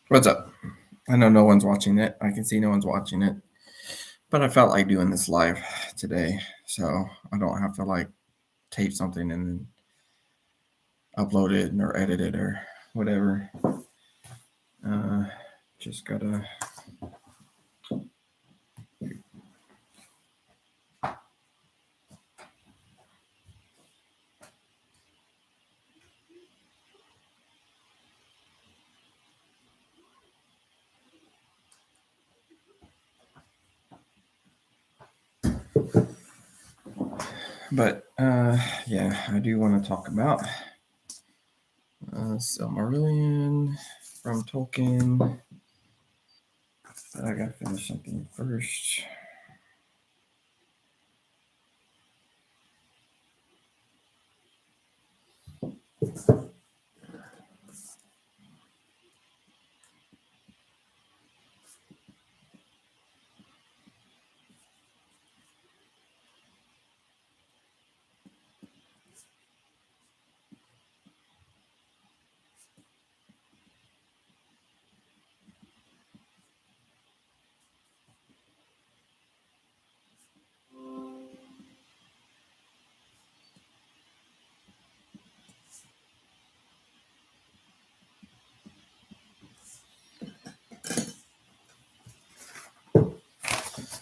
What's up? I know no one's watching it. I can see no one's watching it. But I felt like doing this live today. So I don't have to like tape something and then upload it or edit it or whatever. Uh, just gotta. But yeah, I do want to talk about Silmarillion from Tolkien. But I gotta finish something first.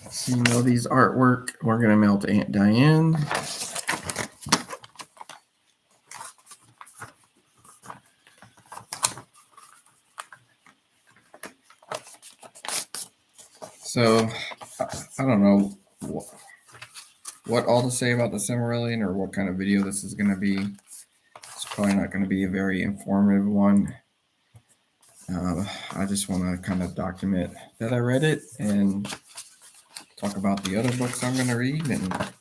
So, you know, these artwork, we're gonna mail to Aunt Diane. So I don't know what all to say about the Silmarillion or what kind of video this is going to be. It's probably not going to be a very informative one. I just want to kind of document that I read it and talk about the other books I'm going to read. And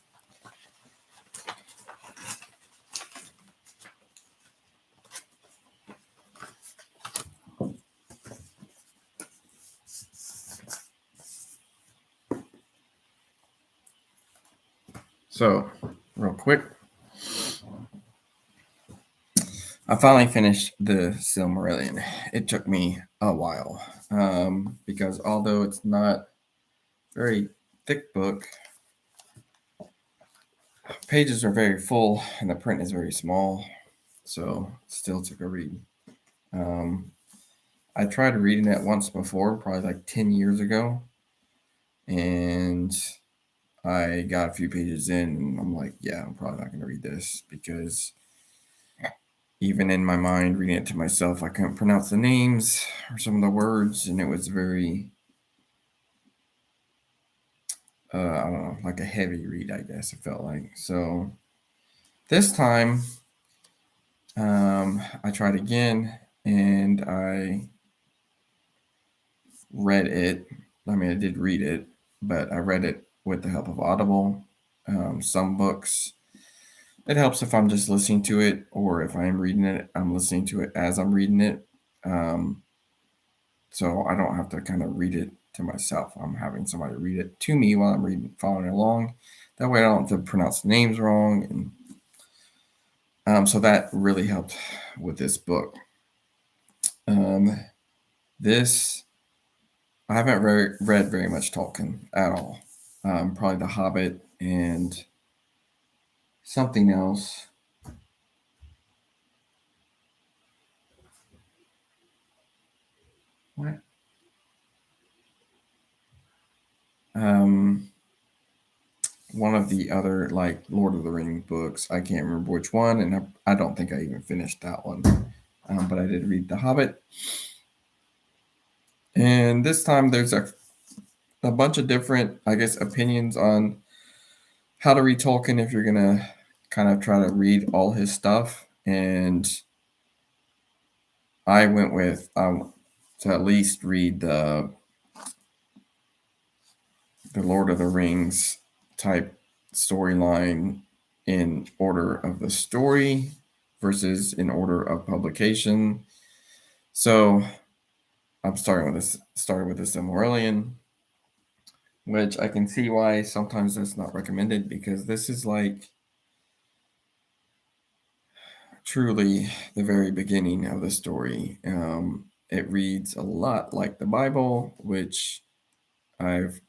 so, real quick, I finally finished the Silmarillion. It took me a while because although it's not a very thick book, pages are very full and the print is very small, so it still took a read. I tried reading it once before, probably like 10 years ago, and I got a few pages in and I'm like, yeah, I'm probably not going to read this because even in my mind, reading it to myself, I couldn't pronounce the names or some of the words, and it was very, I don't know, like a heavy read, I guess it felt like. So this time, I tried again and I read it. I mean, I did read it, but I read it with the help of Audible. Some books, it helps if I'm just listening to it, or if I'm reading it, I'm listening to it as I'm reading it. So I don't have to kind of read it to myself. I'm having somebody read it to me while I'm reading, following along. That way I don't have to pronounce names wrong. And so that really helped with this book. This, I haven't read very much Tolkien at all. Probably The Hobbit and something else. What? One of the other like Lord of the Rings books. I can't remember which one, and I don't think I even finished that one. But I did read The Hobbit, and this time there's a bunch of different, I guess, opinions on how to read Tolkien if you're gonna kind of try to read all his stuff. And I went with to at least read the Lord of the Rings type storyline in order of the story versus in order of publication. So I'm starting with the Silmarillion, which I can see why sometimes that's not recommended, because this is like truly the very beginning of the story. it reads a lot like the Bible, which I've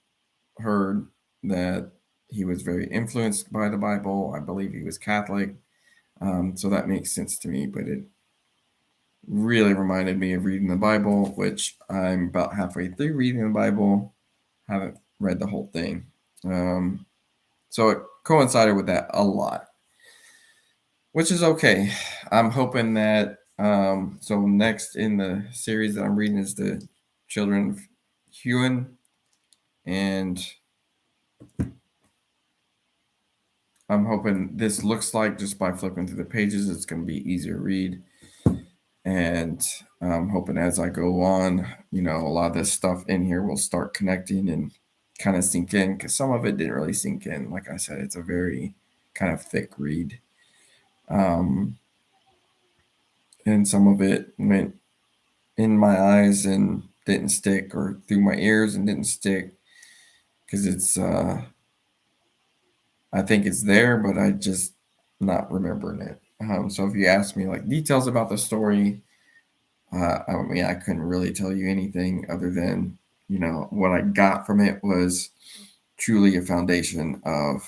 heard that he was very influenced by the Bible. I believe he was Catholic. So that makes sense to me, but it really reminded me of reading the Bible, which I'm about halfway through reading the Bible. Haven't read the whole thing. So it coincided with that a lot, which is okay. I'm hoping that, so next in the series that I'm reading is the Children of Huon, and I'm hoping this looks like, just by flipping through the pages, it's going to be easier to read. And I'm hoping as I go on, a lot of this stuff in here will start connecting and kind of sink in, because some of it didn't really sink in. Like I said, it's a very kind of thick read. And some of it went in my eyes and didn't stick, or through my ears and didn't stick, because I think it's there, but I just not remembering it. So if you ask me like details about the story, I couldn't really tell you anything other than, what I got from it was truly a foundation of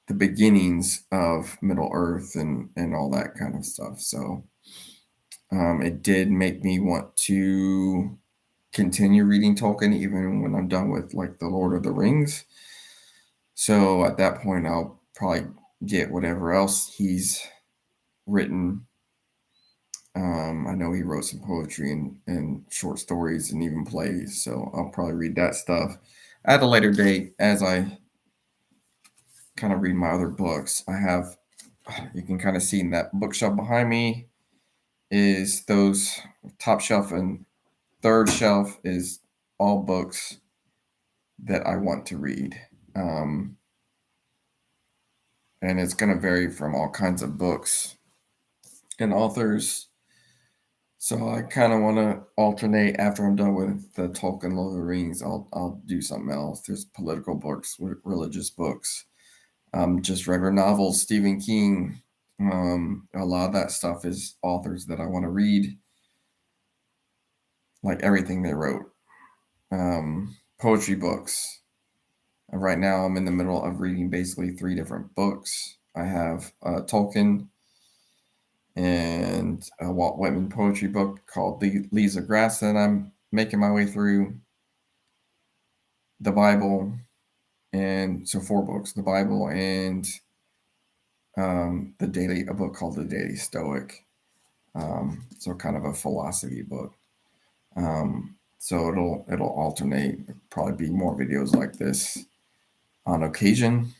the beginnings of Middle Earth and all that kind of stuff. So it did make me want to continue reading Tolkien even when I'm done with like the Lord of the Rings. So at that point, I'll probably get whatever else he's written. I know he wrote some poetry and short stories and even plays, so I'll probably read that stuff at a later date as I kind of read my other books. You can kind of see in that bookshelf behind me is those top shelf, and third shelf is all books that I want to read. And it's going to vary from all kinds of books and authors. So I kind of want to alternate after I'm done with the Tolkien Lord of the Rings. I'll do something else. There's political books, religious books, just regular novels, Stephen King. A lot of that stuff is authors that I want to read, like everything they wrote. Poetry books. Right now, I'm in the middle of reading basically 3 different books. I have Tolkien and a Walt Whitman poetry book called Leaves of Grass that I'm making my way through. The Bible, and so 4 books: the Bible and a book called The Daily Stoic. So kind of a philosophy book. So it'll alternate. Probably be more videos like this on occasion.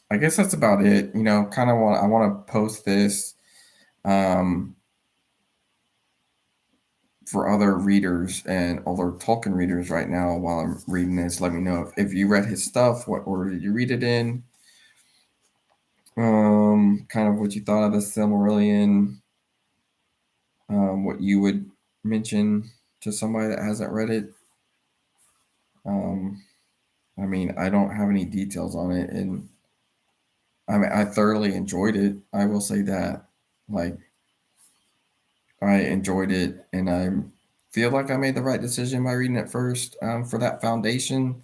I guess that's about it. Kind of I want to post this for other readers and other Tolkien readers right now while I'm reading this. Let me know if you read his stuff. What order did you read it in? Kind of what you thought of the Silmarillion. What you would mention to somebody that hasn't read it. I don't have any details on it, and I thoroughly enjoyed it. I will say that, like, I enjoyed it, and I feel like I made the right decision by reading it first. For that foundation,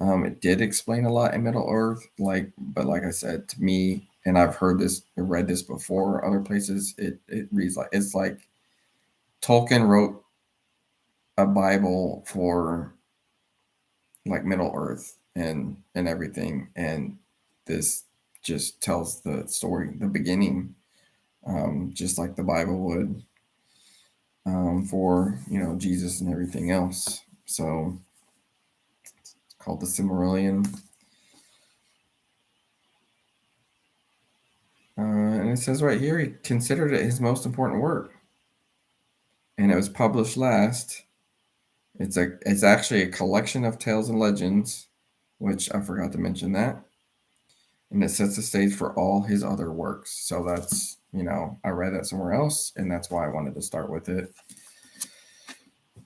it did explain a lot in Middle Earth, but like I said, to me, and I've read this before other places. It reads like it's like Tolkien wrote a Bible for like Middle Earth and everything, and this just tells the story, the beginning, just like the Bible would, for Jesus and everything else. So it's called the Silmarillion, and it says right here he considered it his most important work, and it was published last. It's actually a collection of tales and legends, which I forgot to mention that. And it sets the stage for all his other works. So that's, I read that somewhere else, and that's why I wanted to start with it.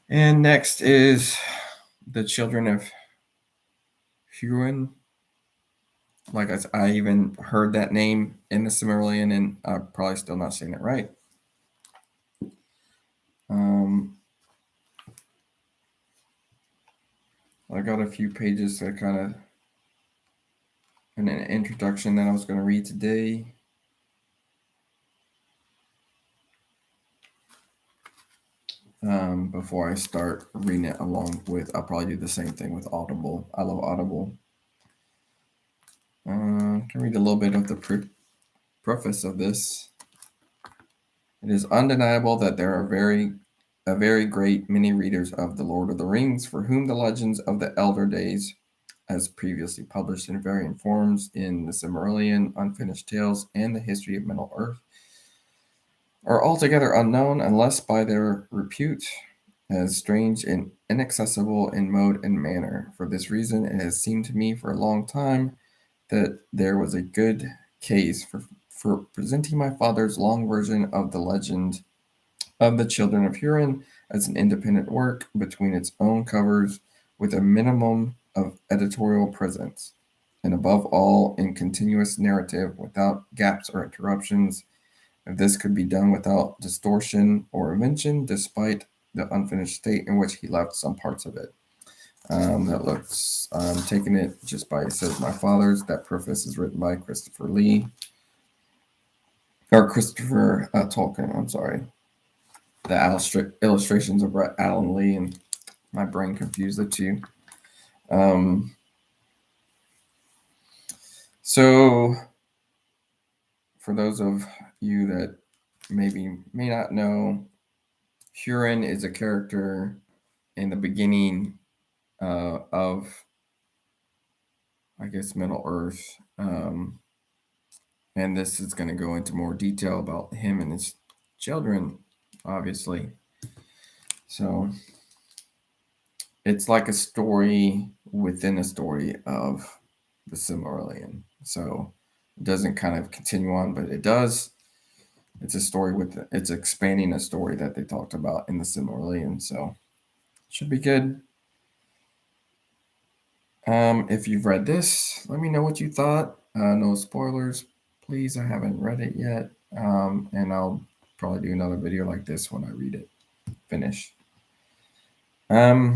And next is the Children of Huon. Like I even heard that name in the Silmarillion, and I'm probably still not saying it right. I got a few pages that kind of an introduction that I was going to read today. Before I start reading it along with, I'll probably do the same thing with Audible. I love Audible. Can read a little bit of the preface of this. It is undeniable that there are a very great many readers of The Lord of the Rings for whom the legends of the Elder Days, as previously published in varying forms in the Silmarillion, Unfinished Tales, and the History of Middle Earth, are altogether unknown unless by their repute as strange and inaccessible in mode and manner. For this reason, it has seemed to me for a long time that there was a good case for presenting my father's long version of the legend of the Children of Hurin as an independent work between its own covers with a minimum of editorial presence, and above all, in continuous narrative without gaps or interruptions. If this could be done without distortion or invention, despite the unfinished state in which he left some parts of it. That looks, I'm taking it just by, it says my father's. That preface is written by Christopher Lee, or Christopher Tolkien, I'm sorry. The illustrations are by Alan Lee, and my brain confused the two. So, for those of you that may not know, Hurin is a character in the beginning of, I guess, Middle Earth. And this is going to go into more detail about him and his children, obviously. So it's like a story within a story of the Silmarillion. So it doesn't kind of continue on, but it does. It's a story it's expanding a story that they talked about in the Silmarillion. So it should be good. If you've read this, let me know what you thought. No spoilers, please. I haven't read it yet. And I'll probably do another video like this when I read it. Finish. I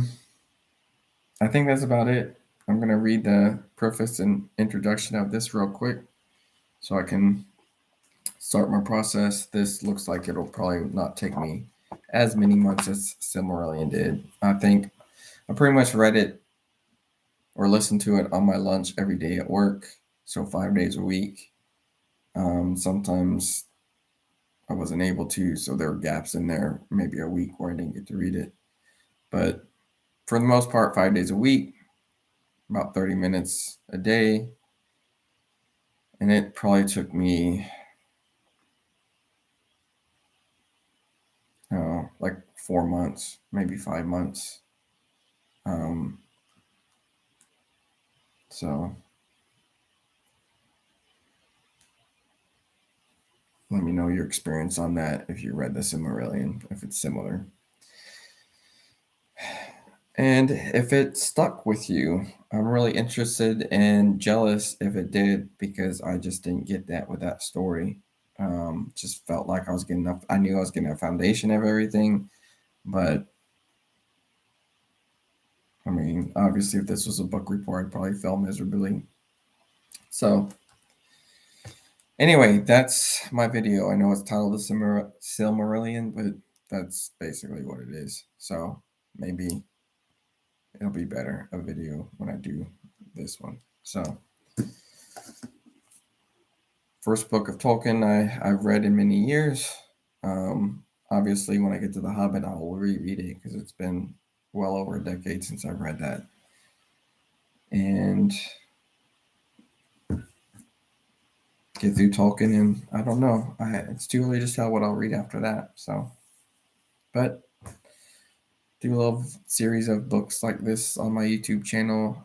think that's about it. I'm going to read the preface and introduction of this real quick so I can start my process. This looks like it'll probably not take me as many months as Silmarillion did. I think I pretty much read it or listened to it on my lunch every day at work, so 5 days a week. Sometimes I wasn't able to, so there were gaps in there, maybe a week where I didn't get to read it. But for the most part, 5 days a week, about 30 minutes a day. And it probably took me like 4 months, maybe 5 months. So let me know your experience on that if you read the Silmarillion, if it's similar. And if it stuck with you, I'm really interested and jealous if it did, because I just didn't get that with that story. Just felt like I was getting enough. I knew I was getting a foundation of everything, but I mean, obviously, if this was a book report, I'd probably fail miserably. So, anyway, that's my video. I know it's titled The Silmarillion, but that's basically what it is. So, maybe it'll be better, a video, when I do this one. So, first book of Tolkien I've read in many years. Obviously, when I get to The Hobbit, I will reread it because it's been well over a decade since I've read that. And get through Tolkien, and I don't know. It's too early to tell what I'll read after that. So, but do a little series of books like this on my YouTube channel.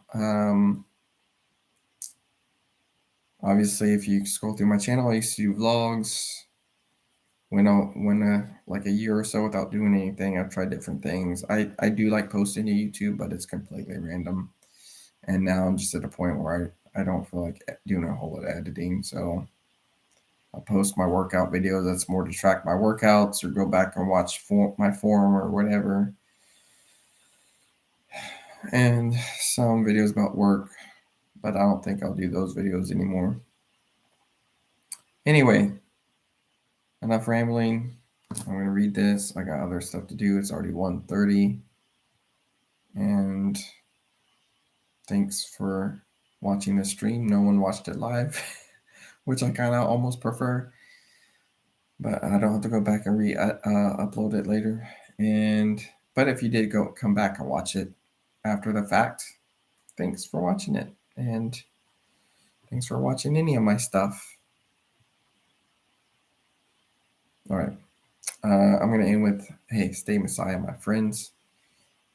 Obviously, if you scroll through my channel, I used to do vlogs. When like a year or so without doing anything, I've tried different things. I do like posting to YouTube, but it's completely random. And now I'm just at a point where I don't feel like doing a whole lot of editing. So I'll post my workout videos. That's more to track my workouts or go back and watch my form or whatever. And some videos about work, but I don't think I'll do those videos anymore. Anyway, enough rambling. I'm going to read this. I got other stuff to do. It's already 1:30. And thanks for watching the stream. No one watched it live, which I kind of almost prefer. But I don't have to go back and upload it later. But if you did come back and watch it after the fact, thanks for watching it. And thanks for watching any of my stuff. All right. I'm going to end with, hey, stay Messiah, my friends.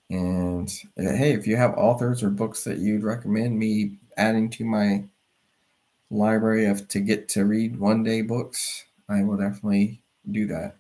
And hey, if you have authors or books that you'd recommend me adding to my library of to get to read one day books, I will definitely do that.